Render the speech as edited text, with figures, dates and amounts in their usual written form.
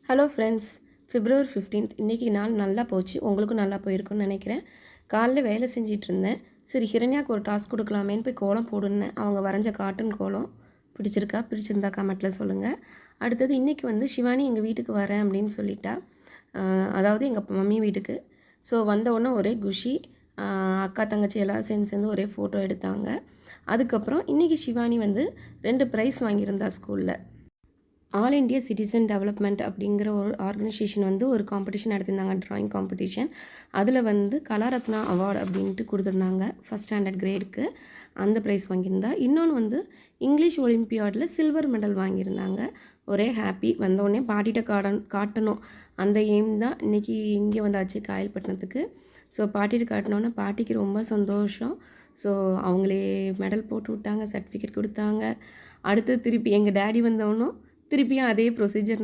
Hello friends, February 15th இன்றைக்கி நாள் நல்லா போச்சு. உங்களுக்கும் நல்லா போயிருக்குன்னு நினைக்கிறேன். காலைல வேலை செஞ்சிட்டு இருந்தேன். சரி, ஹிரண்யாவுக்கு ஒரு டாஸ்க் கொடுக்கலாமேன்னு போய் கோலம் போடுன்னேன். அவங்க வரைஞ்ச காட்டன் கோலம் பிடிச்சிருந்தா கமெண்ட்டில் சொல்லுங்கள். அடுத்தது இன்றைக்கி சிவானி எங்கள் வீட்டுக்கு வரேன் அப்படின்னு சொல்லிட்டா. அதாவது எங்கள் மம்மி வீட்டுக்கு. ஸோ வந்தவுடனே ஒரே குஷி. அக்கா தங்கச்சி எல்லாம் சேர்ந்து ஒரே ஃபோட்டோ எடுத்தாங்க. அதுக்கப்புறம் இன்றைக்கி சிவானி 2 ப்ரைஸ் வாங்கியிருந்தா ஸ்கூலில். ஆல் இண்டியா சிட்டிசன் டெவலப்மெண்ட் அப்படிங்கிற ஒரு ஆர்கனைசேஷன் ஒரு காம்படிஷன் நடத்தியிருந்தாங்க, ட்ராயிங் காம்படிஷன். அதில் கலாரத்னா அவார்டு அப்படின்ட்டு கொடுத்துருந்தாங்க. ஃபஸ்ட் ஸ்டாண்டர்ட் கிரேடுக்கு அந்த ப்ரைஸ் வாங்கியிருந்தா. இன்னொன்று இங்கிலீஷ் ஒலிம்பியாடில் சில்வர் மெடல் வாங்கியிருந்தாங்க. ஒரே ஹாப்பி. வந்தோடனே பாட்டிகிட்ட காட்டணும் அந்த எய்ம் தான் இன்றைக்கி இங்கே வந்தாச்சு காயல்பட்டினத்துக்கு. ஸோ பாட்டிகிட்ட காட்டினோன்னே பாட்டிக்கு ரொம்ப சந்தோஷம். ஸோ அவங்களே மெடல் போட்டு விட்டாங்க, சர்டிஃபிகேட் கொடுத்தாங்க. அடுத்து திருப்பி எங்கள் டேடி வந்தவனும் திருப்பியும் அதே ப்ரொசீஜர்